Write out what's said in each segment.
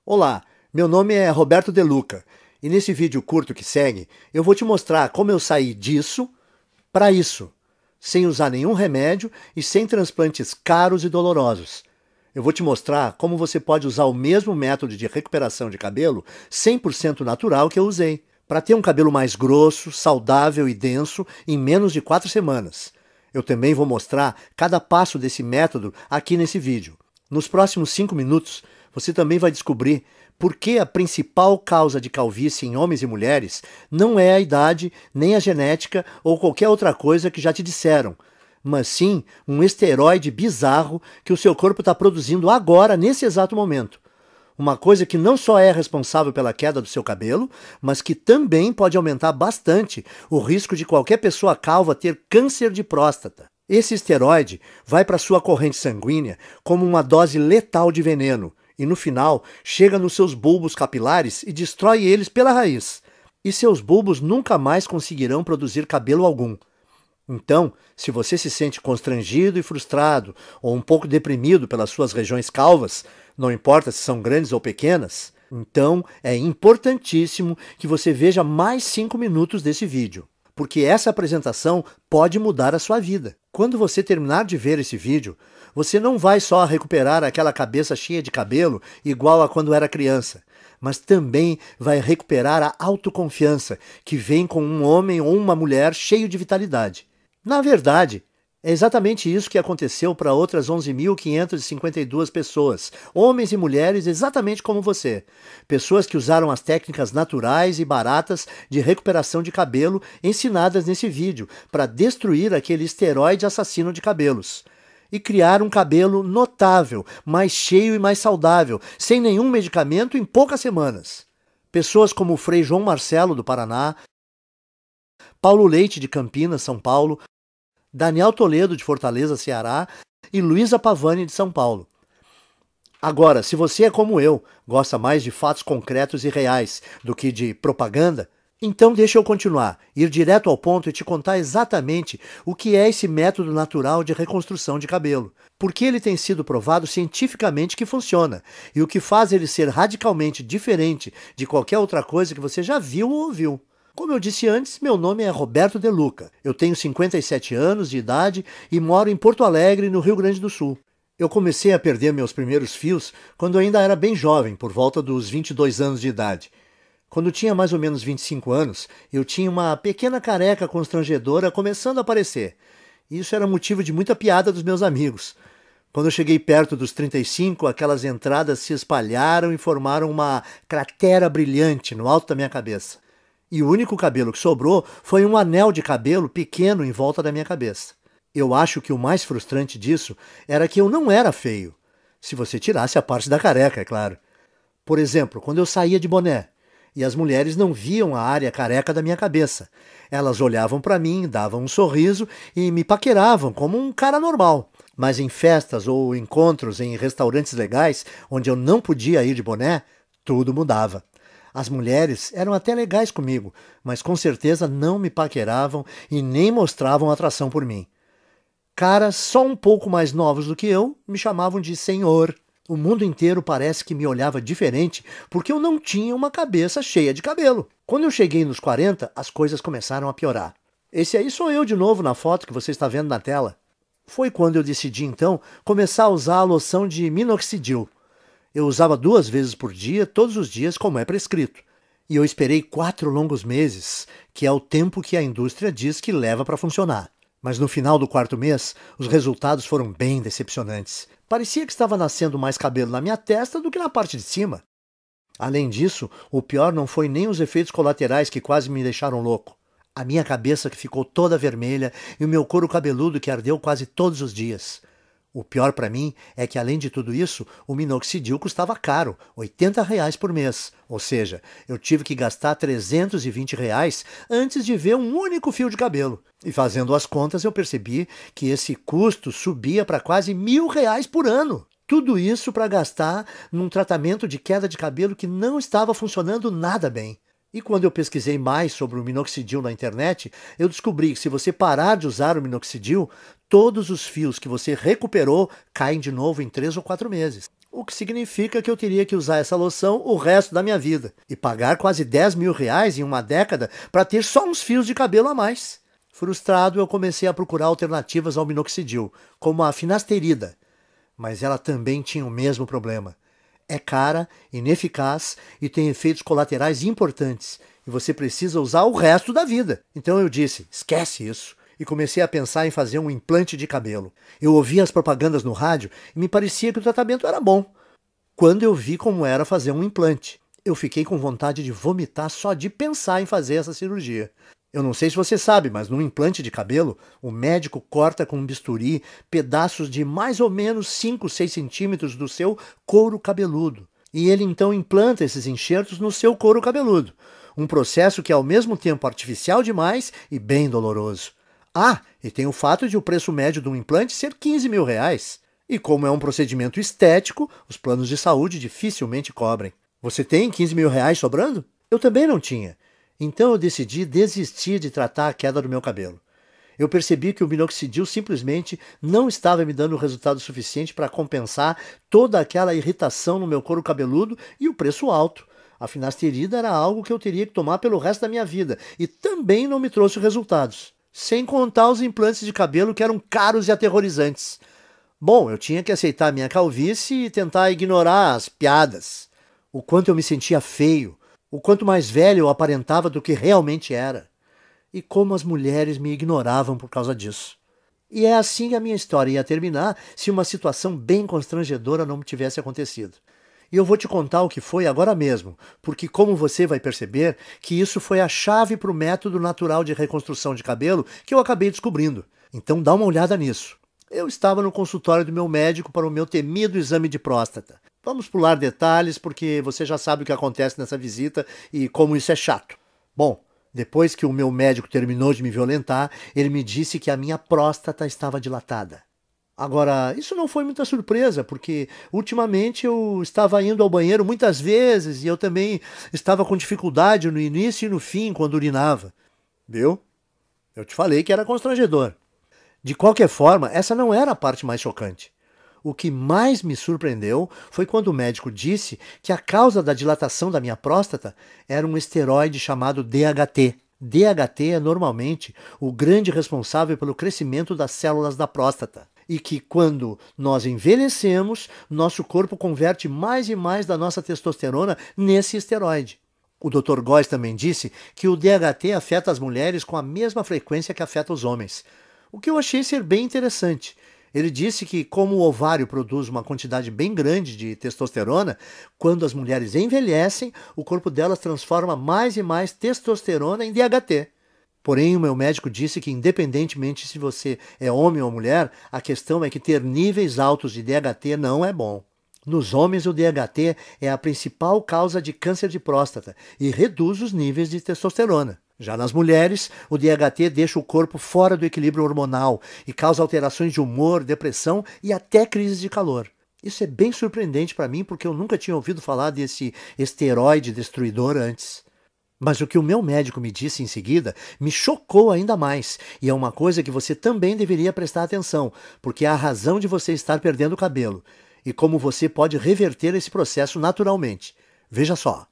Olá, meu nome é Roberto De Luca e nesse vídeo curto que segue eu vou te mostrar como eu saí disso para isso, sem usar nenhum remédio e sem transplantes caros e dolorosos. Eu vou te mostrar como você pode usar o mesmo método de recuperação de cabelo 100% natural que eu usei, para ter um cabelo mais grosso, saudável e denso em menos de 4 semanas. Eu também vou mostrar cada passo desse método aqui nesse vídeo. Nos próximos 5 minutos, você também vai descobrir por que a principal causa de calvície em homens e mulheres não é a idade, nem a genética ou qualquer outra coisa que já te disseram, mas sim um esteroide bizarro que o seu corpo está produzindo agora, nesse exato momento. Uma coisa que não só é responsável pela queda do seu cabelo, mas que também pode aumentar bastante o risco de qualquer pessoa calva ter câncer de próstata. Esse esteroide vai para sua corrente sanguínea como uma dose letal de veneno e no final chega nos seus bulbos capilares e destrói eles pela raiz. E seus bulbos nunca mais conseguirão produzir cabelo algum. Então, se você se sente constrangido e frustrado ou um pouco deprimido pelas suas regiões calvas, não importa se são grandes ou pequenas, então é importantíssimo que você veja mais 5 minutos desse vídeo, porque essa apresentação pode mudar a sua vida. Quando você terminar de ver esse vídeo, você não vai só recuperar aquela cabeça cheia de cabelo igual a quando era criança, mas também vai recuperar a autoconfiança que vem com um homem ou uma mulher cheio de vitalidade. Na verdade, é exatamente isso que aconteceu para outras 11.552 pessoas, homens e mulheres exatamente como você. Pessoas que usaram as técnicas naturais e baratas de recuperação de cabelo ensinadas nesse vídeo para destruir aquele esteroide assassino de cabelos. E criar um cabelo notável, mais cheio e mais saudável, sem nenhum medicamento em poucas semanas. Pessoas como o Frei João Marcelo, do Paraná, Paulo Leite, de Campinas, São Paulo, Daniel Toledo, de Fortaleza, Ceará, e Luísa Pavani, de São Paulo. Agora, se você é como eu, gosta mais de fatos concretos e reais do que de propaganda, então deixa eu continuar, ir direto ao ponto e te contar exatamente o que é esse método natural de reconstrução de cabelo. Porque ele tem sido provado cientificamente que funciona, e o que faz ele ser radicalmente diferente de qualquer outra coisa que você já viu ou ouviu. Como eu disse antes, meu nome é Roberto De Luca. Eu tenho 57 anos de idade e moro em Porto Alegre, no Rio Grande do Sul. Eu comecei a perder meus primeiros fios quando ainda era bem jovem, por volta dos 22 anos de idade. Quando tinha mais ou menos 25 anos, eu tinha uma pequena careca constrangedora começando a aparecer. Isso era motivo de muita piada dos meus amigos. Quando eu cheguei perto dos 35, aquelas entradas se espalharam e formaram uma cratera brilhante no alto da minha cabeça. E o único cabelo que sobrou foi um anel de cabelo pequeno em volta da minha cabeça. Eu acho que o mais frustrante disso era que eu não era feio. Se você tirasse a parte da careca, é claro. Por exemplo, quando eu saía de boné, e as mulheres não viam a área careca da minha cabeça. Elas olhavam para mim, davam um sorriso e me paqueravam como um cara normal. Mas em festas ou encontros em restaurantes legais, onde eu não podia ir de boné, tudo mudava. As mulheres eram até legais comigo, mas com certeza não me paqueravam e nem mostravam atração por mim. Caras só um pouco mais novos do que eu me chamavam de senhor. O mundo inteiro parece que me olhava diferente porque eu não tinha uma cabeça cheia de cabelo. Quando eu cheguei nos 40, as coisas começaram a piorar. Esse aí sou eu de novo na foto que você está vendo na tela. Foi quando eu decidi então começar a usar a loção de minoxidil. Eu usava 2 vezes por dia, todos os dias, como é prescrito. E eu esperei 4 longos meses, que é o tempo que a indústria diz que leva para funcionar. Mas no final do 4º mês, os resultados foram bem decepcionantes. Parecia que estava nascendo mais cabelo na minha testa do que na parte de cima. Além disso, o pior não foi nem os efeitos colaterais que quase me deixaram louco. A minha cabeça que ficou toda vermelha e o meu couro cabeludo que ardeu quase todos os dias. O pior para mim é que, além de tudo isso, o minoxidil custava caro, R$ 80 por mês. Ou seja, eu tive que gastar R$ 320 antes de ver um único fio de cabelo. E fazendo as contas, eu percebi que esse custo subia para quase R$ 1.000 por ano. Tudo isso para gastar num tratamento de queda de cabelo que não estava funcionando nada bem. E quando eu pesquisei mais sobre o minoxidil na internet, eu descobri que se você parar de usar o minoxidil, todos os fios que você recuperou caem de novo em 3 ou 4 meses. o que significa que eu teria que usar essa loção o resto da minha vida e pagar quase 10 mil reais em uma década para ter só uns fios de cabelo a mais. Frustrado, eu comecei a procurar alternativas ao minoxidil, como a finasterida, mas ela também tinha o mesmo problema. É cara, ineficaz e tem efeitos colaterais importantes, e você precisa usar o resto da vida. Então eu disse, esquece isso, e comecei a pensar em fazer um implante de cabelo. Eu ouvia as propagandas no rádio e me parecia que o tratamento era bom. Quando eu vi como era fazer um implante, eu fiquei com vontade de vomitar só de pensar em fazer essa cirurgia. Eu não sei se você sabe, mas num implante de cabelo, o médico corta com um bisturi pedaços de mais ou menos 5, 6 centímetros do seu couro cabeludo. E ele então implanta esses enxertos no seu couro cabeludo. Um processo que é ao mesmo tempo artificial demais e bem doloroso. Ah, e tem o fato de o preço médio de um implante ser 15 mil reais. E como é um procedimento estético, os planos de saúde dificilmente cobrem. Você tem 15 mil reais sobrando? Eu também não tinha. Então eu decidi desistir de tratar a queda do meu cabelo. Eu percebi que o minoxidil simplesmente não estava me dando resultado suficiente para compensar toda aquela irritação no meu couro cabeludo e o preço alto. A finasterida era algo que eu teria que tomar pelo resto da minha vida e também não me trouxe resultados. Sem contar os implantes de cabelo que eram caros e aterrorizantes. Bom, eu tinha que aceitar a minha calvície e tentar ignorar as piadas. O quanto eu me sentia feio. O quanto mais velho eu aparentava do que realmente era. E como as mulheres me ignoravam por causa disso. E é assim que a minha história ia terminar se uma situação bem constrangedora não tivesse acontecido. E eu vou te contar o que foi agora mesmo, porque como você vai perceber, que isso foi a chave para o método natural de reconstrução de cabelo que eu acabei descobrindo. Então dá uma olhada nisso. Eu estava no consultório do meu médico para o meu temido exame de próstata. Vamos pular detalhes, porque você já sabe o que acontece nessa visita e como isso é chato. Bom, depois que o meu médico terminou de me violentar, ele me disse que a minha próstata estava dilatada. Agora, isso não foi muita surpresa, porque ultimamente eu estava indo ao banheiro muitas vezes e eu também estava com dificuldade no início e no fim quando urinava. Viu? Eu te falei que era constrangedor. De qualquer forma, essa não era a parte mais chocante. O que mais me surpreendeu foi quando o médico disse que a causa da dilatação da minha próstata era um esteroide chamado DHT. DHT é normalmente o grande responsável pelo crescimento das células da próstata. E que quando nós envelhecemos, nosso corpo converte mais e mais da nossa testosterona nesse esteroide. O Dr. Góes também disse que o DHT afeta as mulheres com a mesma frequência que afeta os homens. O que eu achei ser bem interessante. Ele disse que, como o ovário produz uma quantidade bem grande de testosterona, quando as mulheres envelhecem, o corpo delas transforma mais e mais testosterona em DHT. Porém, o meu médico disse que, independentemente se você é homem ou mulher, a questão é que ter níveis altos de DHT não é bom. Nos homens, o DHT é a principal causa de câncer de próstata e reduz os níveis de testosterona. Já nas mulheres, o DHT deixa o corpo fora do equilíbrio hormonal e causa alterações de humor, depressão e até crises de calor. Isso é bem surpreendente para mim porque eu nunca tinha ouvido falar desse esteroide destruidor antes. Mas o que o meu médico me disse em seguida me chocou ainda mais, e é uma coisa que você também deveria prestar atenção, porque é a razão de você estar perdendo o cabelo, e como você pode reverter esse processo naturalmente. Veja só.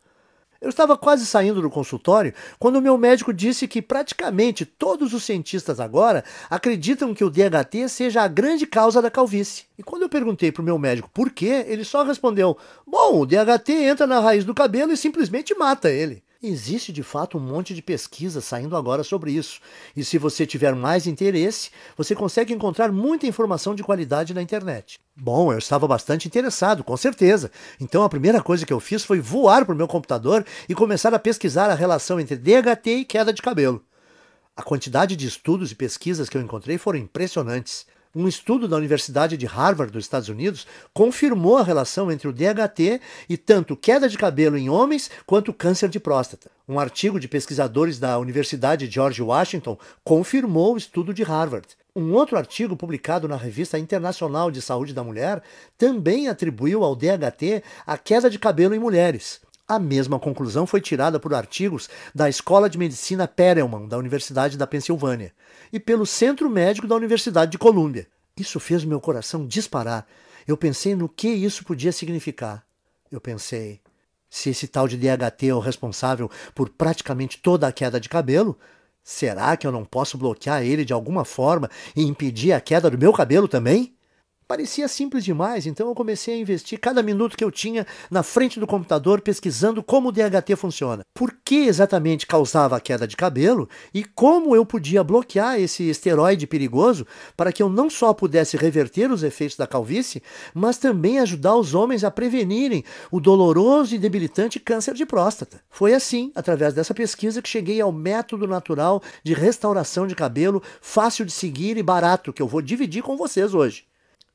Eu estava quase saindo do consultório quando o meu médico disse que praticamente todos os cientistas agora acreditam que o DHT seja a grande causa da calvície. E quando eu perguntei para o meu médico por quê, ele só respondeu: bom, o DHT entra na raiz do cabelo e simplesmente mata ele. Existe de fato um monte de pesquisa saindo agora sobre isso. E se você tiver mais interesse, você consegue encontrar muita informação de qualidade na internet. Bom, eu estava bastante interessado, com certeza. Então a primeira coisa que eu fiz foi voar para o meu computador e começar a pesquisar a relação entre DHT e queda de cabelo. A quantidade de estudos e pesquisas que eu encontrei foram impressionantes. Um estudo da Universidade de Harvard, dos Estados Unidos, confirmou a relação entre o DHT e tanto queda de cabelo em homens quanto câncer de próstata. Um artigo de pesquisadores da Universidade George Washington confirmou o estudo de Harvard. Um outro artigo publicado na Revista Internacional de Saúde da Mulher também atribuiu ao DHT a queda de cabelo em mulheres. A mesma conclusão foi tirada por artigos da Escola de Medicina Perelman, da Universidade da Pensilvânia, e pelo Centro Médico da Universidade de Colômbia. Isso fez meu coração disparar. Eu pensei no que isso podia significar. Eu pensei, se esse tal de DHT é o responsável por praticamente toda a queda de cabelo, será que eu não posso bloquear ele de alguma forma e impedir a queda do meu cabelo também? Parecia simples demais, então eu comecei a investir cada minuto que eu tinha na frente do computador pesquisando como o DHT funciona. Por que exatamente causava a queda de cabelo e como eu podia bloquear esse esteroide perigoso para que eu não só pudesse reverter os efeitos da calvície, mas também ajudar os homens a prevenirem o doloroso e debilitante câncer de próstata. Foi assim, através dessa pesquisa, que cheguei ao método natural de restauração de cabelo, fácil de seguir e barato, que eu vou dividir com vocês hoje.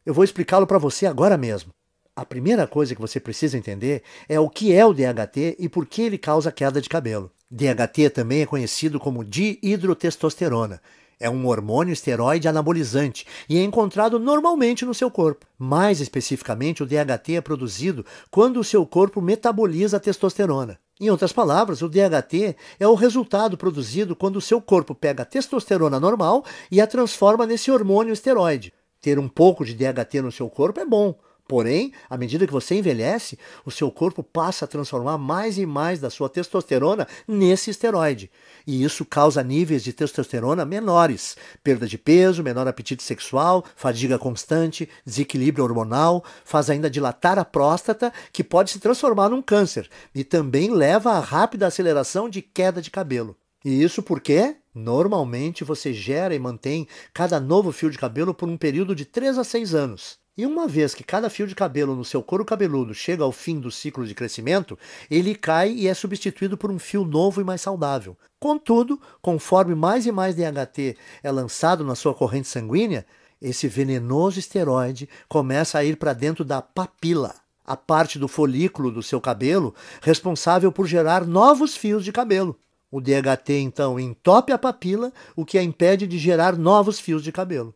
Eu vou explicá-lo para você agora mesmo. A primeira coisa que você precisa entender é o que é o DHT e por que ele causa queda de cabelo. DHT também é conhecido como dihidrotestosterona. É um hormônio esteroide anabolizante e é encontrado normalmente no seu corpo. Mais especificamente, o DHT é produzido quando o seu corpo metaboliza a testosterona. Em outras palavras, o DHT é o resultado produzido quando o seu corpo pega a testosterona normal e a transforma nesse hormônio esteroide. Ter um pouco de DHT no seu corpo é bom, porém, à medida que você envelhece, o seu corpo passa a transformar mais e mais da sua testosterona nesse esteroide. E isso causa níveis de testosterona menores, perda de peso, menor apetite sexual, fadiga constante, desequilíbrio hormonal, faz ainda dilatar a próstata, que pode se transformar num câncer, e também leva a rápida aceleração de queda de cabelo. E isso porque, normalmente, você gera e mantém cada novo fio de cabelo por um período de 3 a 6 anos. E uma vez que cada fio de cabelo no seu couro cabeludo chega ao fim do ciclo de crescimento, ele cai e é substituído por um fio novo e mais saudável. Contudo, conforme mais e mais DHT é lançado na sua corrente sanguínea, esse venenoso esteroide começa a ir para dentro da papila, a parte do folículo do seu cabelo responsável por gerar novos fios de cabelo. O DHT, então, entope a papila, o que a impede de gerar novos fios de cabelo.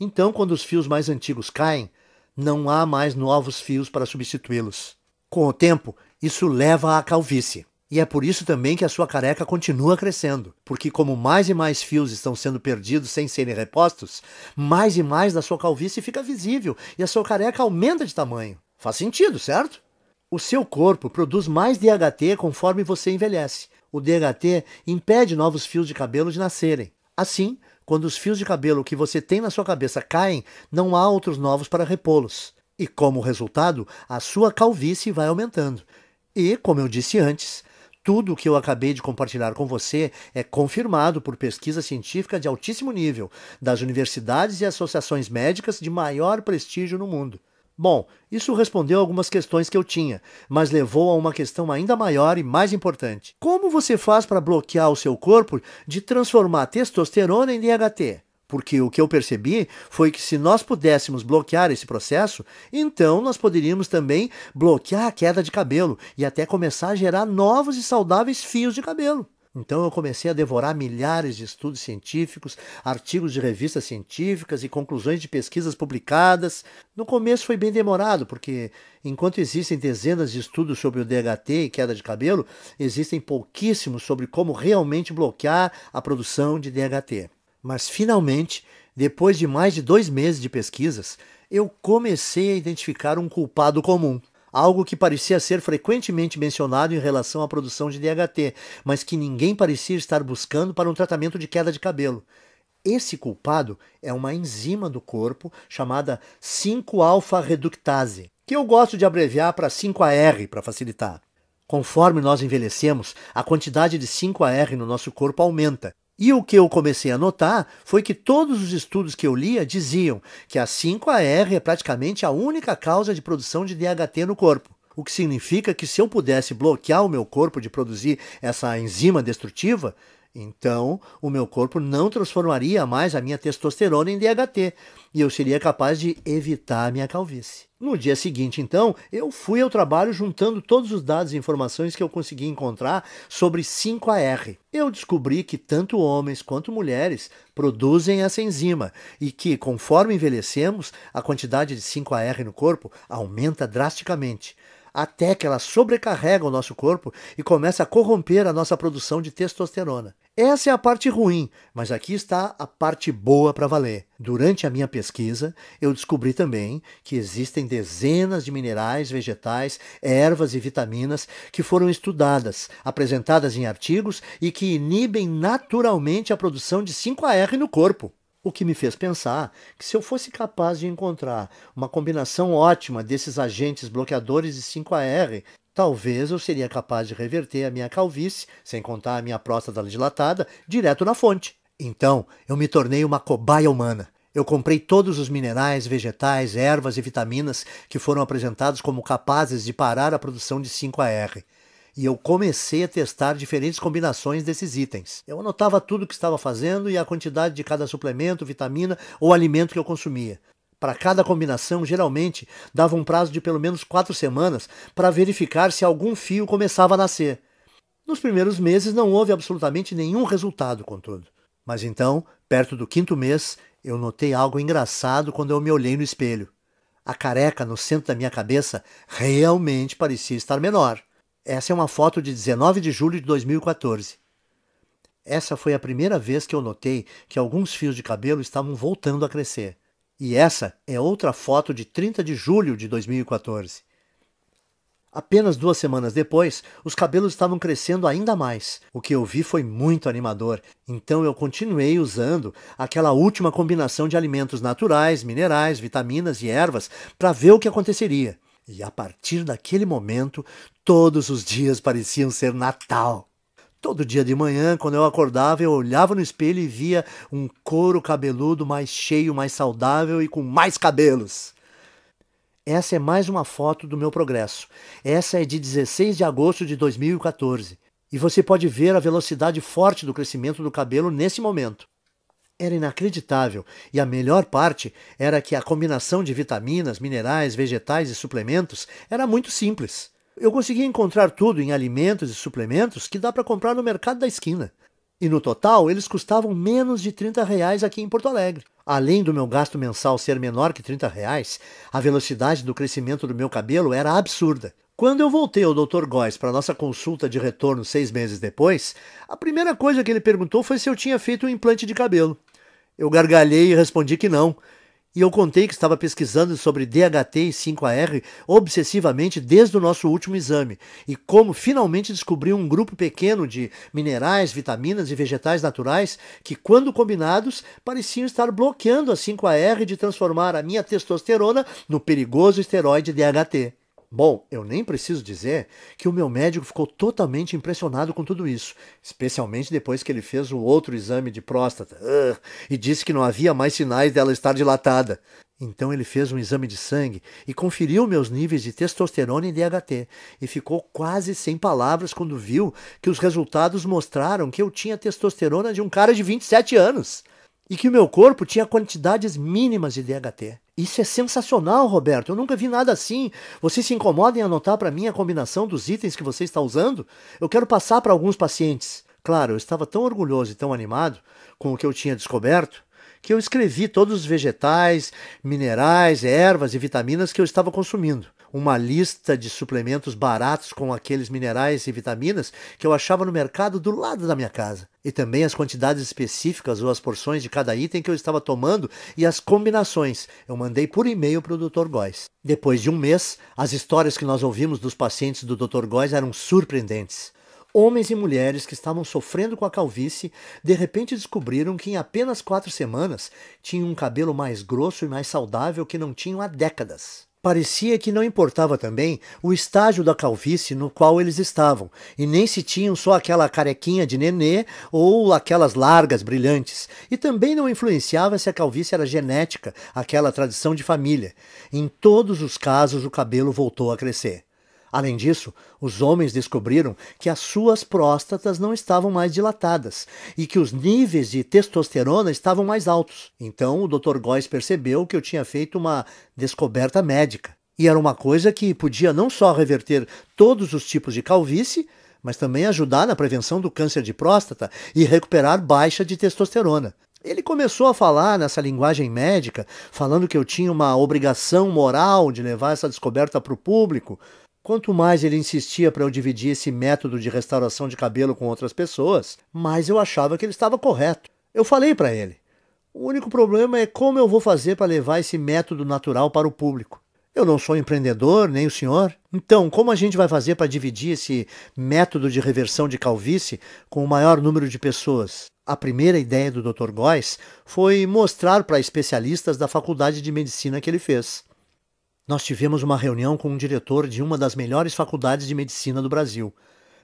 Então, quando os fios mais antigos caem, não há mais novos fios para substituí-los. Com o tempo, isso leva à calvície. E é por isso também que a sua careca continua crescendo, porque como mais e mais fios estão sendo perdidos sem serem repostos, mais e mais da sua calvície fica visível e a sua careca aumenta de tamanho. Faz sentido, certo? O seu corpo produz mais DHT conforme você envelhece. O DHT impede novos fios de cabelo de nascerem. Assim, quando os fios de cabelo que você tem na sua cabeça caem, não há outros novos para repô-los. E como resultado, a sua calvície vai aumentando. E, como eu disse antes, tudo o que eu acabei de compartilhar com você é confirmado por pesquisa científica de altíssimo nível, das universidades e associações médicas de maior prestígio no mundo. Bom, isso respondeu algumas questões que eu tinha, mas levou a uma questão ainda maior e mais importante. Como você faz para bloquear o seu corpo de transformar testosterona em DHT? Porque o que eu percebi foi que se nós pudéssemos bloquear esse processo, então nós poderíamos também bloquear a queda de cabelo e até começar a gerar novos e saudáveis fios de cabelo. Então eu comecei a devorar milhares de estudos científicos, artigos de revistas científicas e conclusões de pesquisas publicadas. No começo foi bem demorado, porque enquanto existem dezenas de estudos sobre o DHT e queda de cabelo, existem pouquíssimos sobre como realmente bloquear a produção de DHT. Mas finalmente, depois de mais de 2 meses de pesquisas, eu comecei a identificar um culpado comum. Algo que parecia ser frequentemente mencionado em relação à produção de DHT, mas que ninguém parecia estar buscando para um tratamento de queda de cabelo. Esse culpado é uma enzima do corpo chamada 5-alfa-reductase, que eu gosto de abreviar para 5-AR para facilitar. Conforme nós envelhecemos, a quantidade de 5-AR no nosso corpo aumenta. E o que eu comecei a notar foi que todos os estudos que eu lia diziam que a 5-AR é praticamente a única causa de produção de DHT no corpo. O que significa que se eu pudesse bloquear o meu corpo de produzir essa enzima destrutiva, então o meu corpo não transformaria mais a minha testosterona em DHT e eu seria capaz de evitar a minha calvície. No dia seguinte, então, eu fui ao trabalho juntando todos os dados e informações que eu consegui encontrar sobre 5-AR. Eu descobri que tanto homens quanto mulheres produzem essa enzima e que, conforme envelhecemos, a quantidade de 5-AR no corpo aumenta drasticamente. até que ela sobrecarrega o nosso corpo e começa a corromper a nossa produção de testosterona. Essa é a parte ruim, mas aqui está a parte boa para valer. Durante a minha pesquisa, eu descobri também que existem dezenas de minerais, vegetais, ervas e vitaminas que foram estudadas, apresentadas em artigos e que inibem naturalmente a produção de 5-AR no corpo. O que me fez pensar que se eu fosse capaz de encontrar uma combinação ótima desses agentes bloqueadores de 5-AR, talvez eu seria capaz de reverter a minha calvície, sem contar a minha próstata dilatada, direto na fonte. Então, eu me tornei uma cobaia humana. Eu comprei todos os minerais, vegetais, ervas e vitaminas que foram apresentados como capazes de parar a produção de 5-AR. E eu comecei a testar diferentes combinações desses itens. Eu anotava tudo o que estava fazendo e a quantidade de cada suplemento, vitamina ou alimento que eu consumia. Para cada combinação, geralmente, dava um prazo de pelo menos 4 semanas para verificar se algum fio começava a nascer. Nos primeiros meses não houve absolutamente nenhum resultado, contudo. Mas então, perto do 5º mês, eu notei algo engraçado quando eu me olhei no espelho. A careca no centro da minha cabeça realmente parecia estar menor. Essa é uma foto de 19 de julho de 2014. Essa foi a primeira vez que eu notei que alguns fios de cabelo estavam voltando a crescer. E essa é outra foto de 30 de julho de 2014. Apenas 2 semanas depois, os cabelos estavam crescendo ainda mais. O que eu vi foi muito animador, então eu continuei usando aquela última combinação de alimentos naturais, minerais, vitaminas e ervas para ver o que aconteceria. E a partir daquele momento, todos os dias pareciam ser Natal. Todo dia de manhã, quando eu acordava, eu olhava no espelho e via um couro cabeludo mais cheio, mais saudável e com mais cabelos. Essa é mais uma foto do meu progresso. Essa é de 16 de agosto de 2014. E você pode ver a velocidade forte do crescimento do cabelo nesse momento. Era inacreditável, e a melhor parte era que a combinação de vitaminas, minerais, vegetais e suplementos era muito simples. Eu conseguia encontrar tudo em alimentos e suplementos que dá para comprar no mercado da esquina. E no total, eles custavam menos de R$ 30 aqui em Porto Alegre. Além do meu gasto mensal ser menor que R$ 30, a velocidade do crescimento do meu cabelo era absurda. Quando eu voltei ao Dr. Góes para nossa consulta de retorno 6 meses depois, a primeira coisa que ele perguntou foi se eu tinha feito um implante de cabelo. Eu gargalhei e respondi que não. E eu contei que estava pesquisando sobre DHT e 5-AR obsessivamente desde o nosso último exame e como finalmente descobri um grupo pequeno de minerais, vitaminas e vegetais naturais que, quando combinados, pareciam estar bloqueando a 5-AR de transformar a minha testosterona no perigoso esteroide DHT. Bom, eu nem preciso dizer que o meu médico ficou totalmente impressionado com tudo isso, especialmente depois que ele fez o outro exame de próstata e disse que não havia mais sinais dela estar dilatada. Então ele fez um exame de sangue e conferiu meus níveis de testosterona e DHT e ficou quase sem palavras quando viu que os resultados mostraram que eu tinha testosterona de um cara de 27 anos. E que o meu corpo tinha quantidades mínimas de DHT. Isso é sensacional, Roberto. Eu nunca vi nada assim. Você se incomoda em anotar para mim a combinação dos itens que você está usando? Eu quero passar para alguns pacientes. Claro, eu estava tão orgulhoso e tão animado com o que eu tinha descoberto que eu escrevi todos os vegetais, minerais, ervas e vitaminas que eu estava consumindo. Uma lista de suplementos baratos com aqueles minerais e vitaminas que eu achava no mercado do lado da minha casa. E também as quantidades específicas ou as porções de cada item que eu estava tomando e as combinações. Eu mandei por e-mail para o Dr. Góes. Depois de um mês, as histórias que nós ouvimos dos pacientes do Dr. Góes eram surpreendentes. Homens e mulheres que estavam sofrendo com a calvície, de repente descobriram que em apenas 4 semanas tinham um cabelo mais grosso e mais saudável que não tinham há décadas. Parecia que não importava também o estágio da calvície no qual eles estavam, e nem se tinham só aquela carequinha de nenê ou aquelas largas brilhantes, e também não influenciava se a calvície era genética, aquela tradição de família. Em todos os casos o cabelo voltou a crescer. Além disso, os homens descobriram que as suas próstatas não estavam mais dilatadas e que os níveis de testosterona estavam mais altos. Então o Dr. Góes percebeu que eu tinha feito uma descoberta médica. E era uma coisa que podia não só reverter todos os tipos de calvície, mas também ajudar na prevenção do câncer de próstata e recuperar baixa de testosterona. Ele começou a falar nessa linguagem médica, falando que eu tinha uma obrigação moral de levar essa descoberta para o público, Quanto mais ele insistia para eu dividir esse método de restauração de cabelo com outras pessoas, mais eu achava que ele estava correto. Eu falei para ele: o único problema é como eu vou fazer para levar esse método natural para o público. Eu não sou empreendedor, nem o senhor. Então, como a gente vai fazer para dividir esse método de reversão de calvície com o maior número de pessoas? A primeira ideia do Dr. Góes foi mostrar para especialistas da faculdade de medicina que ele fez. Nós tivemos uma reunião com um diretor de uma das melhores faculdades de medicina do Brasil.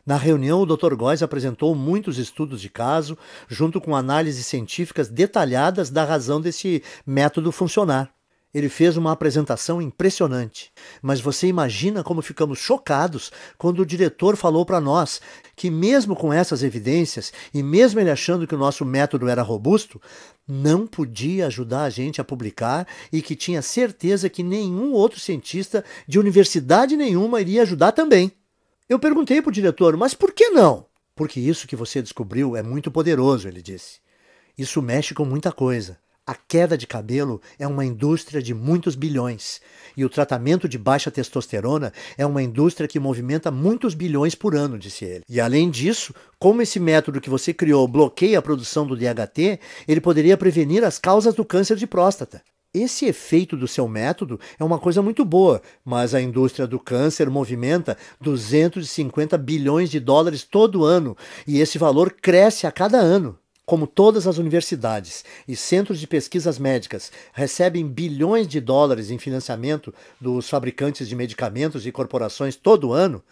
Na reunião, o Dr. Góes apresentou muitos estudos de caso, junto com análises científicas detalhadas da razão desse método funcionar. Ele fez uma apresentação impressionante, mas você imagina como ficamos chocados quando o diretor falou para nós que mesmo com essas evidências e mesmo ele achando que o nosso método era robusto, não podia ajudar a gente a publicar e que tinha certeza que nenhum outro cientista de universidade nenhuma iria ajudar também. Eu perguntei para o diretor, mas por que não? Porque isso que você descobriu é muito poderoso, ele disse. Isso mexe com muita coisa. A queda de cabelo é uma indústria de muitos bilhões e o tratamento de baixa testosterona é uma indústria que movimenta muitos bilhões por ano, disse ele. E além disso, como esse método que você criou bloqueia a produção do DHT, ele poderia prevenir as causas do câncer de próstata. Esse efeito do seu método é uma coisa muito boa, mas a indústria do câncer movimenta 250 bilhões de dólares todo ano e esse valor cresce a cada ano. Como todas as universidades e centros de pesquisas médicas recebem bilhões de dólares em financiamento dos fabricantes de medicamentos e corporações todo ano,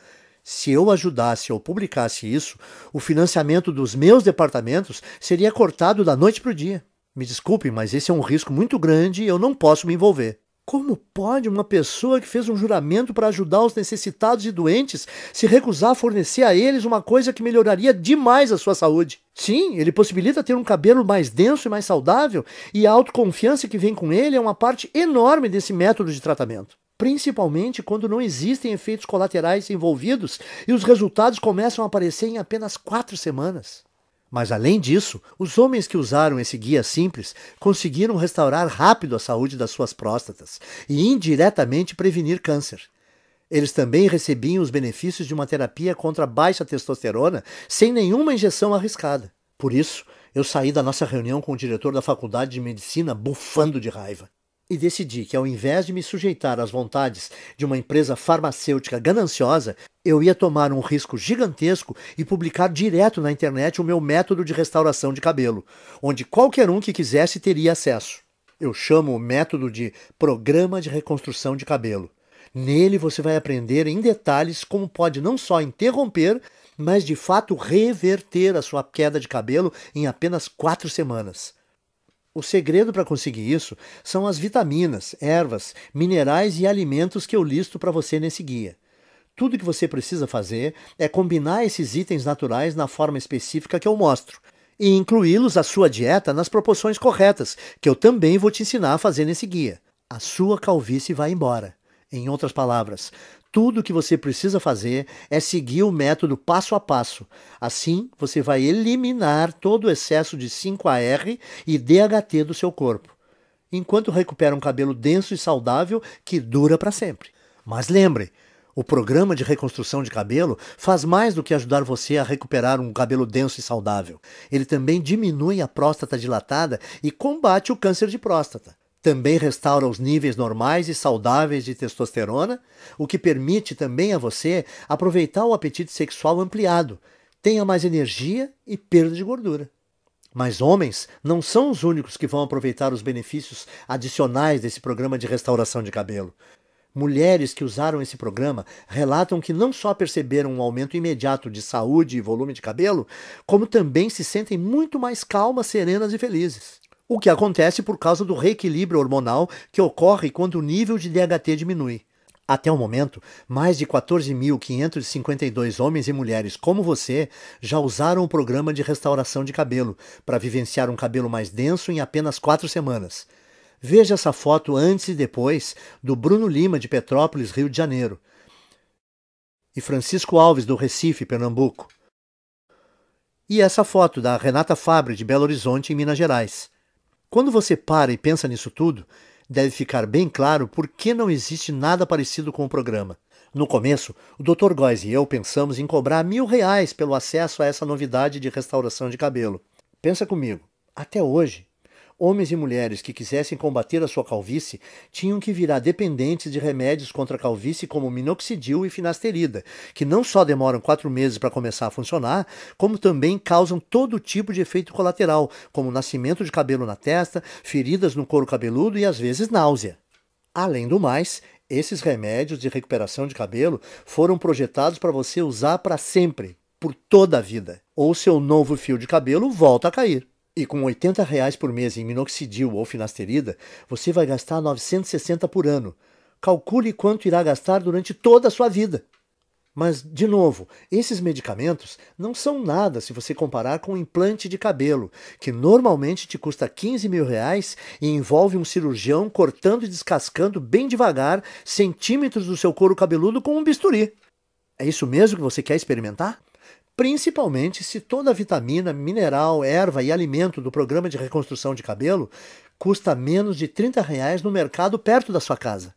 se eu ajudasse ou publicasse isso, o financiamento dos meus departamentos seria cortado da noite para o dia. Me desculpe, mas esse é um risco muito grande e eu não posso me envolver. Como pode uma pessoa que fez um juramento para ajudar os necessitados e doentes se recusar a fornecer a eles uma coisa que melhoraria demais a sua saúde? Sim, ele possibilita ter um cabelo mais denso e mais saudável, e a autoconfiança que vem com ele é uma parte enorme desse método de tratamento. Principalmente quando não existem efeitos colaterais envolvidos e os resultados começam a aparecer em apenas 4 semanas. Mas além disso, os homens que usaram esse guia simples conseguiram restaurar rápido a saúde das suas próstatas e indiretamente prevenir câncer. Eles também recebiam os benefícios de uma terapia contra a baixa testosterona sem nenhuma injeção arriscada. Por isso, eu saí da nossa reunião com o diretor da faculdade de medicina bufando de raiva. E decidi que, ao invés de me sujeitar às vontades de uma empresa farmacêutica gananciosa, eu ia tomar um risco gigantesco e publicar direto na internet o meu método de restauração de cabelo, onde qualquer um que quisesse teria acesso. Eu chamo o método de Programa de Reconstrução de Cabelo. Nele você vai aprender em detalhes como pode não só interromper, mas de fato reverter a sua queda de cabelo em apenas 4 semanas. O segredo para conseguir isso são as vitaminas, ervas, minerais e alimentos que eu listo para você nesse guia. Tudo que você precisa fazer é combinar esses itens naturais na forma específica que eu mostro e incluí-los à sua dieta nas proporções corretas, que eu também vou te ensinar a fazer nesse guia. A sua calvície vai embora. Em outras palavras, tudo o que você precisa fazer é seguir o método passo a passo. Assim, você vai eliminar todo o excesso de 5-AR e DHT do seu corpo, enquanto recupera um cabelo denso e saudável que dura para sempre. Mas lembre, o programa de reconstrução de cabelo faz mais do que ajudar você a recuperar um cabelo denso e saudável. Ele também diminui a próstata dilatada e combate o câncer de próstata. Também restaura os níveis normais e saudáveis de testosterona, o que permite também a você aproveitar o apetite sexual ampliado, tenha mais energia e perda de gordura. Mas homens não são os únicos que vão aproveitar os benefícios adicionais desse programa de restauração de cabelo. Mulheres que usaram esse programa relatam que não só perceberam um aumento imediato de saúde e volume de cabelo, como também se sentem muito mais calmas, serenas e felizes. O que acontece por causa do reequilíbrio hormonal que ocorre quando o nível de DHT diminui. Até o momento, mais de 14.552 homens e mulheres como você já usaram o programa de restauração de cabelo para vivenciar um cabelo mais denso em apenas 4 semanas. Veja essa foto antes e depois do Bruno Lima, de Petrópolis, Rio de Janeiro, e Francisco Alves, do Recife, Pernambuco. E essa foto da Renata Fabre, de Belo Horizonte, em Minas Gerais. Quando você para e pensa nisso tudo, deve ficar bem claro por que não existe nada parecido com o programa. No começo, o Dr. Góes e eu pensamos em cobrar R$ 1.000 pelo acesso a essa novidade de restauração de cabelo. Pensa comigo, até hoje, homens e mulheres que quisessem combater a sua calvície tinham que virar dependentes de remédios contra a calvície como minoxidil e finasterida, que não só demoram 4 meses para começar a funcionar, como também causam todo tipo de efeito colateral, como nascimento de cabelo na testa, feridas no couro cabeludo e às vezes náusea. Além do mais, esses remédios de recuperação de cabelo foram projetados para você usar para sempre, por toda a vida. Ou seu novo fio de cabelo volta a cair. E com R$ 80 por mês em minoxidil ou finasterida, você vai gastar 960 por ano. Calcule quanto irá gastar durante toda a sua vida. Mas, de novo, esses medicamentos não são nada se você comparar com um implante de cabelo, que normalmente te custa R$ 15.000 e envolve um cirurgião cortando e descascando bem devagar centímetros do seu couro cabeludo com um bisturi. É isso mesmo que você quer experimentar? Principalmente se toda a vitamina, mineral, erva e alimento do programa de reconstrução de cabelo custa menos de R$ 30 no mercado perto da sua casa.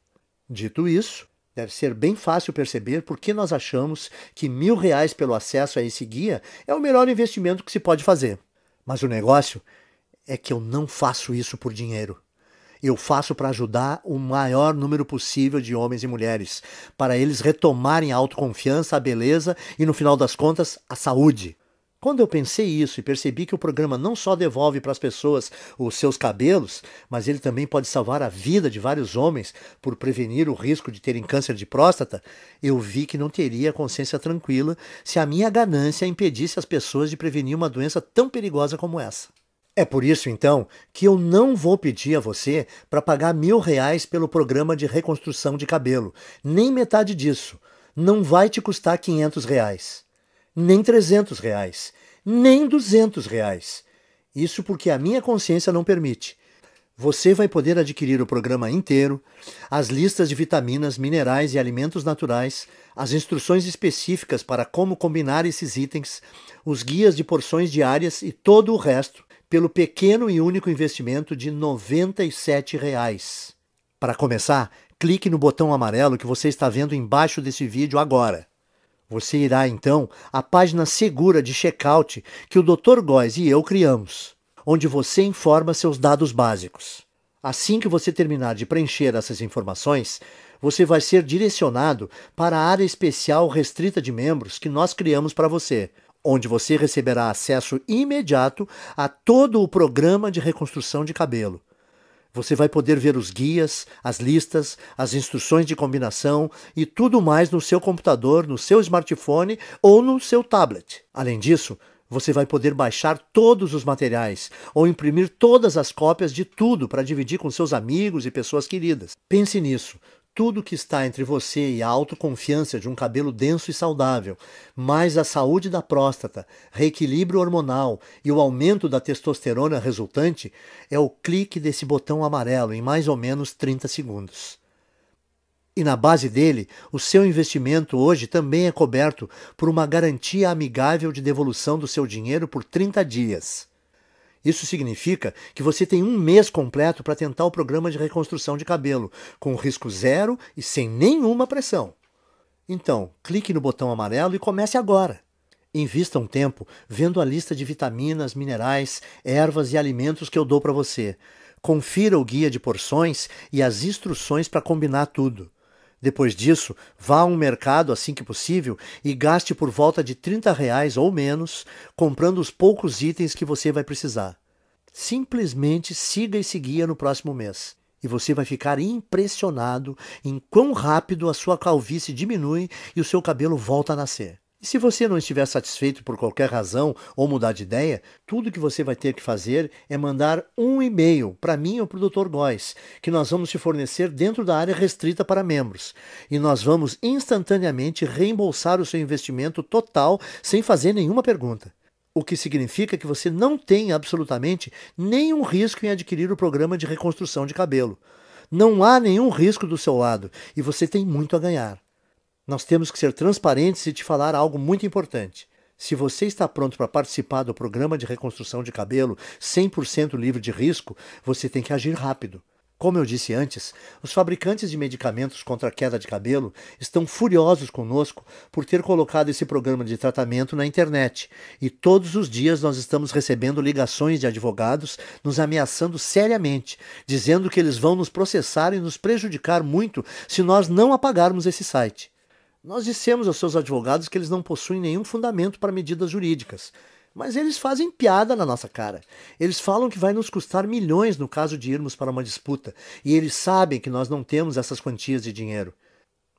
Dito isso, deve ser bem fácil perceber por que nós achamos que R$ 1.000 pelo acesso a esse guia é o melhor investimento que se pode fazer. Mas o negócio é que eu não faço isso por dinheiro. Eu faço para ajudar o maior número possível de homens e mulheres, para eles retomarem a autoconfiança, a beleza e, no final das contas, a saúde. Quando eu pensei isso e percebi que o programa não só devolve para as pessoas os seus cabelos, mas ele também pode salvar a vida de vários homens por prevenir o risco de terem câncer de próstata, eu vi que não teria consciência tranquila se a minha ganância impedisse as pessoas de prevenir uma doença tão perigosa como essa. É por isso, então, que eu não vou pedir a você para pagar R$ 1.000 pelo programa de reconstrução de cabelo. Nem metade disso. Não vai te custar R$ 500. Nem R$ 300. Nem R$ 200. Isso porque a minha consciência não permite. Você vai poder adquirir o programa inteiro, as listas de vitaminas, minerais e alimentos naturais, as instruções específicas para como combinar esses itens, os guias de porções diárias e todo o resto, pelo pequeno e único investimento de R$ 97. Para começar, clique no botão amarelo que você está vendo embaixo desse vídeo agora. Você irá, então, à página segura de checkout que o Dr. Góes e eu criamos, onde você informa seus dados básicos. Assim que você terminar de preencher essas informações, você vai ser direcionado para a área especial restrita de membros que nós criamos para você, onde você receberá acesso imediato a todo o programa de reconstrução de cabelo. Você vai poder ver os guias, as listas, as instruções de combinação e tudo mais no seu computador, no seu smartphone ou no seu tablet. Além disso, você vai poder baixar todos os materiais ou imprimir todas as cópias de tudo para dividir com seus amigos e pessoas queridas. Pense nisso. Tudo que está entre você e a autoconfiança de um cabelo denso e saudável, mais a saúde da próstata, reequilíbrio hormonal e o aumento da testosterona resultante, é o clique desse botão amarelo em mais ou menos 30 segundos. E na base dele, o seu investimento hoje também é coberto por uma garantia amigável de devolução do seu dinheiro por 30 dias. Isso significa que você tem um mês completo para tentar o programa de reconstrução de cabelo, com risco zero e sem nenhuma pressão. Então, clique no botão amarelo e comece agora. Invista um tempo vendo a lista de vitaminas, minerais, ervas e alimentos que eu dou para você. Confira o guia de porções e as instruções para combinar tudo. Depois disso, vá a um mercado assim que possível e gaste por volta de R$ 30 ou menos, comprando os poucos itens que você vai precisar. Simplesmente siga esse guia no próximo mês e você vai ficar impressionado em quão rápido a sua calvície diminui e o seu cabelo volta a nascer. E se você não estiver satisfeito por qualquer razão ou mudar de ideia, tudo que você vai ter que fazer é mandar um e-mail para mim ou para o Dr. Góes, que nós vamos te fornecer dentro da área restrita para membros. E nós vamos instantaneamente reembolsar o seu investimento total sem fazer nenhuma pergunta. O que significa que você não tem absolutamente nenhum risco em adquirir o programa de reconstrução de cabelo. Não há nenhum risco do seu lado e você tem muito a ganhar. Nós temos que ser transparentes e te falar algo muito importante. Se você está pronto para participar do programa de reconstrução de cabelo 100% livre de risco, você tem que agir rápido. Como eu disse antes, os fabricantes de medicamentos contra a queda de cabelo estão furiosos conosco por ter colocado esse programa de tratamento na internet, e todos os dias nós estamos recebendo ligações de advogados nos ameaçando seriamente, dizendo que eles vão nos processar e nos prejudicar muito se nós não apagarmos esse site. Nós dissemos aos seus advogados que eles não possuem nenhum fundamento para medidas jurídicas. Mas eles fazem piada na nossa cara. Eles falam que vai nos custar milhões no caso de irmos para uma disputa, e eles sabem que nós não temos essas quantias de dinheiro.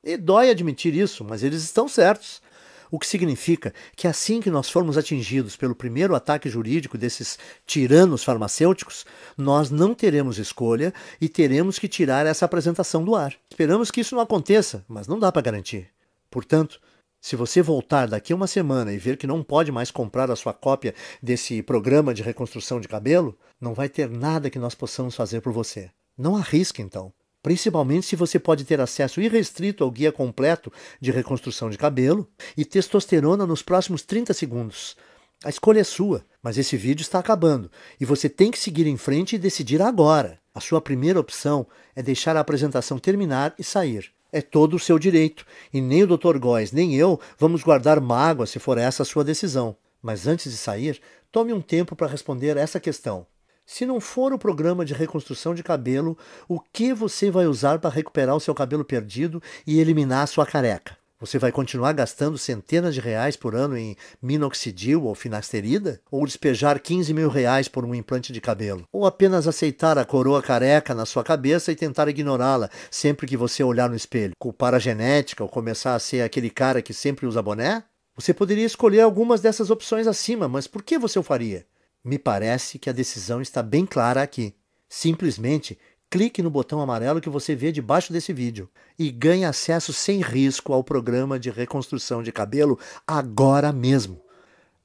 E dói admitir isso, mas eles estão certos. O que significa que assim que nós formos atingidos pelo primeiro ataque jurídico desses tiranos farmacêuticos, nós não teremos escolha e teremos que tirar essa apresentação do ar. Esperamos que isso não aconteça, mas não dá para garantir. Portanto, se você voltar daqui a uma semana e ver que não pode mais comprar a sua cópia desse programa de reconstrução de cabelo, não vai ter nada que nós possamos fazer por você. Não arrisque, então. Principalmente se você pode ter acesso irrestrito ao guia completo de reconstrução de cabelo e testosterona nos próximos 30 segundos. A escolha é sua, mas esse vídeo está acabando e você tem que seguir em frente e decidir agora. A sua primeira opção é deixar a apresentação terminar e sair. É todo o seu direito, e nem o Dr. Góes nem eu vamos guardar mágoa se for essa a sua decisão. Mas antes de sair, tome um tempo para responder essa questão. Se não for o programa de reconstrução de cabelo, o que você vai usar para recuperar o seu cabelo perdido e eliminar a sua careca? Você vai continuar gastando centenas de reais por ano em minoxidil ou finasterida? Ou despejar 15 mil reais por um implante de cabelo? Ou apenas aceitar a coroa careca na sua cabeça e tentar ignorá-la sempre que você olhar no espelho? Culpar a genética ou começar a ser aquele cara que sempre usa boné? Você poderia escolher algumas dessas opções acima, mas por que você o faria? Me parece que a decisão está bem clara aqui. Simplesmente clique no botão amarelo que você vê debaixo desse vídeo e ganhe acesso sem risco ao programa de reconstrução de cabelo agora mesmo.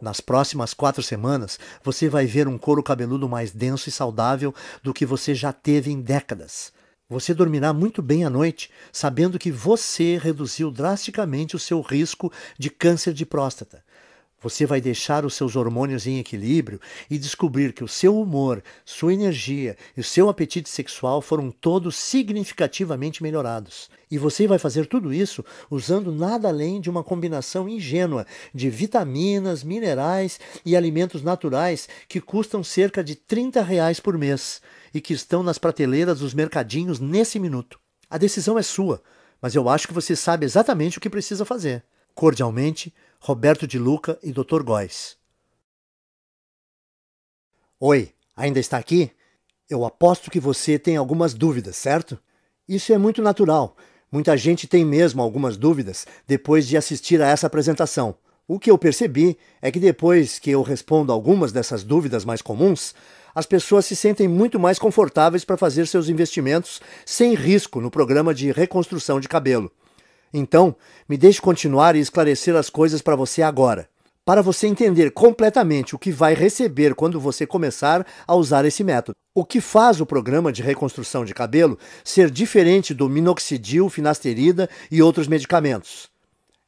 Nas próximas 4 semanas, você vai ver um couro cabeludo mais denso e saudável do que você já teve em décadas. Você dormirá muito bem à noite, sabendo que você reduziu drasticamente o seu risco de câncer de próstata. Você vai deixar os seus hormônios em equilíbrio e descobrir que o seu humor, sua energia e o seu apetite sexual foram todos significativamente melhorados. E você vai fazer tudo isso usando nada além de uma combinação ingênua de vitaminas, minerais e alimentos naturais que custam cerca de R$ 30 por mês e que estão nas prateleiras dos mercadinhos nesse minuto. A decisão é sua, mas eu acho que você sabe exatamente o que precisa fazer. Cordialmente, Roberto de Luca e Dr. Góes. Oi, ainda está aqui? Eu aposto que você tem algumas dúvidas, certo? Isso é muito natural. Muita gente tem mesmo algumas dúvidas depois de assistir a essa apresentação. O que eu percebi é que depois que eu respondo algumas dessas dúvidas mais comuns, as pessoas se sentem muito mais confortáveis para fazer seus investimentos sem risco no programa de reconstrução de cabelo. Então, me deixe continuar e esclarecer as coisas para você agora, para você entender completamente o que vai receber quando você começar a usar esse método. O que faz o programa de reconstrução de cabelo ser diferente do minoxidil, finasterida e outros medicamentos?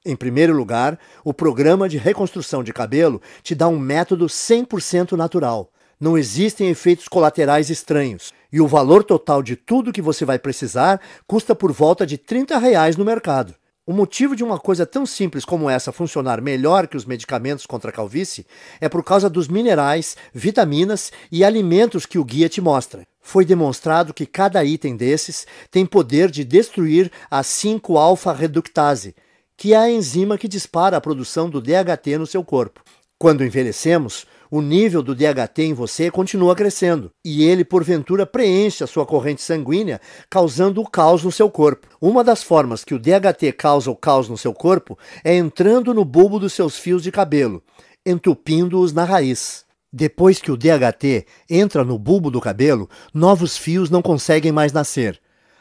Em primeiro lugar, o programa de reconstrução de cabelo te dá um método 100% natural. Não existem efeitos colaterais estranhos. E o valor total de tudo que você vai precisar custa por volta de R$ 30 no mercado. O motivo de uma coisa tão simples como essa funcionar melhor que os medicamentos contra a calvície é por causa dos minerais, vitaminas e alimentos que o guia te mostra. Foi demonstrado que cada item desses tem poder de destruir a 5-alfa-reductase, que é a enzima que dispara a produção do DHT no seu corpo. Quando envelhecemos, o nível do DHT em você continua crescendo e ele, porventura, preenche a sua corrente sanguínea, causando o caos no seu corpo. Uma das formas que o DHT causa o caos no seu corpo é entrando no bulbo dos seus fios de cabelo, entupindo-os na raiz. Depois que o DHT entra no bulbo do cabelo, novos fios não conseguem mais nascer.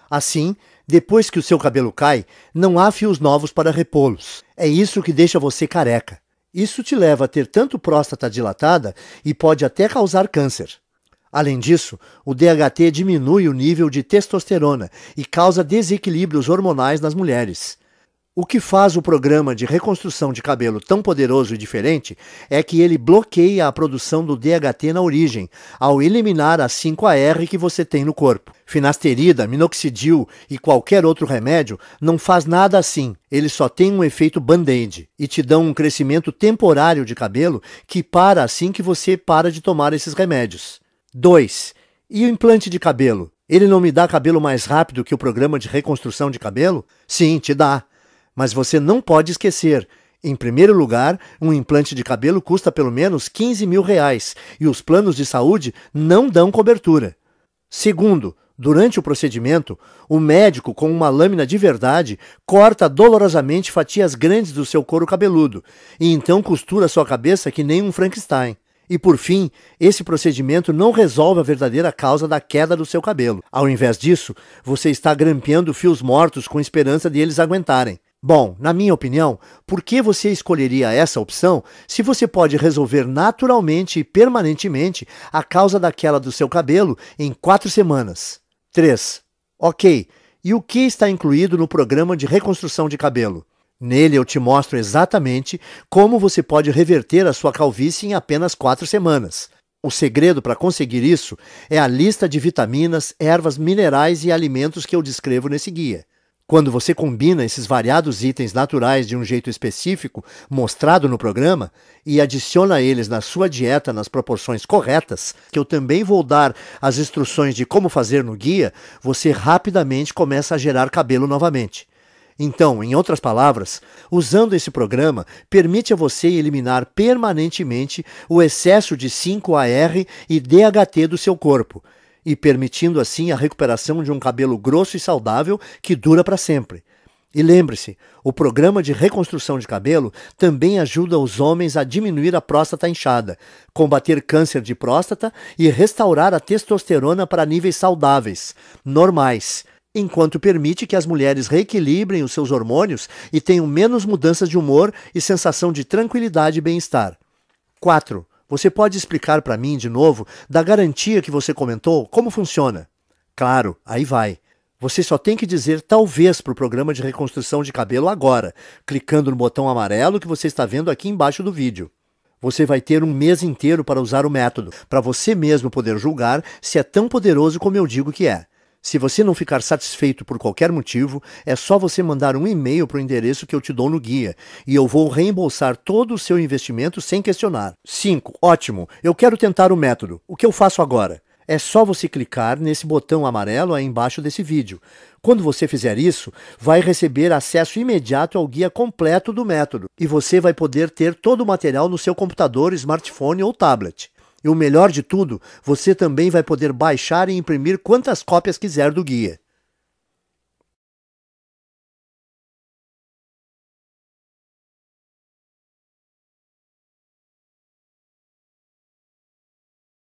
Assim, depois que o seu cabelo cai, não há fios novos para repô-los. É isso que deixa você careca. Isso te leva a ter tanto próstata dilatada e pode até causar câncer. Além disso, o DHT diminui o nível de testosterona e causa desequilíbrios hormonais nas mulheres. O que faz o programa de reconstrução de cabelo tão poderoso e diferente é que ele bloqueia a produção do DHT na origem, ao eliminar a 5-AR que você tem no corpo. Finasterida, minoxidil e qualquer outro remédio não faz nada assim. Ele só tem um efeito band-aid e te dão um crescimento temporário de cabelo que para assim que você para de tomar esses remédios. 2. E o implante de cabelo? Ele não me dá cabelo mais rápido que o programa de reconstrução de cabelo? Sim, te dá. Mas você não pode esquecer, em primeiro lugar, um implante de cabelo custa pelo menos R$15 mil e os planos de saúde não dão cobertura. Segundo, durante o procedimento, o médico, com uma lâmina de verdade, corta dolorosamente fatias grandes do seu couro cabeludo e então costura sua cabeça que nem um Frankenstein. E por fim, esse procedimento não resolve a verdadeira causa da queda do seu cabelo. Ao invés disso, você está grampeando fios mortos com esperança de eles aguentarem. Bom, na minha opinião, por que você escolheria essa opção se você pode resolver naturalmente e permanentemente a causa da queda do seu cabelo em 4 semanas? 3. Ok, e o que está incluído no programa de reconstrução de cabelo? Nele eu te mostro exatamente como você pode reverter a sua calvície em apenas 4 semanas. O segredo para conseguir isso é a lista de vitaminas, ervas, minerais e alimentos que eu descrevo nesse guia. Quando você combina esses variados itens naturais de um jeito específico, mostrado no programa, e adiciona eles na sua dieta nas proporções corretas, que eu também vou dar as instruções de como fazer no guia, você rapidamente começa a gerar cabelo novamente. Então, em outras palavras, usando esse programa, permite a você eliminar permanentemente o excesso de 5-AR e DHT do seu corpo, e permitindo assim a recuperação de um cabelo grosso e saudável que dura para sempre. E lembre-se, o programa de reconstrução de cabelo também ajuda os homens a diminuir a próstata inchada, combater câncer de próstata e restaurar a testosterona para níveis saudáveis, normais, enquanto permite que as mulheres reequilibrem os seus hormônios e tenham menos mudanças de humor e sensação de tranquilidade e bem-estar. 4. Você pode explicar para mim, de novo, da garantia que você comentou, como funciona? Claro, aí vai. Você só tem que dizer talvez para o programa de reconstrução de cabelo agora, clicando no botão amarelo que você está vendo aqui embaixo do vídeo. Você vai ter um mês inteiro para usar o método, para você mesmo poder julgar se é tão poderoso como eu digo que é. Se você não ficar satisfeito por qualquer motivo, é só você mandar um e-mail para o endereço que eu te dou no guia, e eu vou reembolsar todo o seu investimento sem questionar. 5. Ótimo, eu quero tentar o método. O que eu faço agora? É só você clicar nesse botão amarelo aí embaixo desse vídeo. Quando você fizer isso, vai receber acesso imediato ao guia completo do método, e você vai poder ter todo o material no seu computador, smartphone ou tablet. E o melhor de tudo, você também vai poder baixar e imprimir quantas cópias quiser do guia.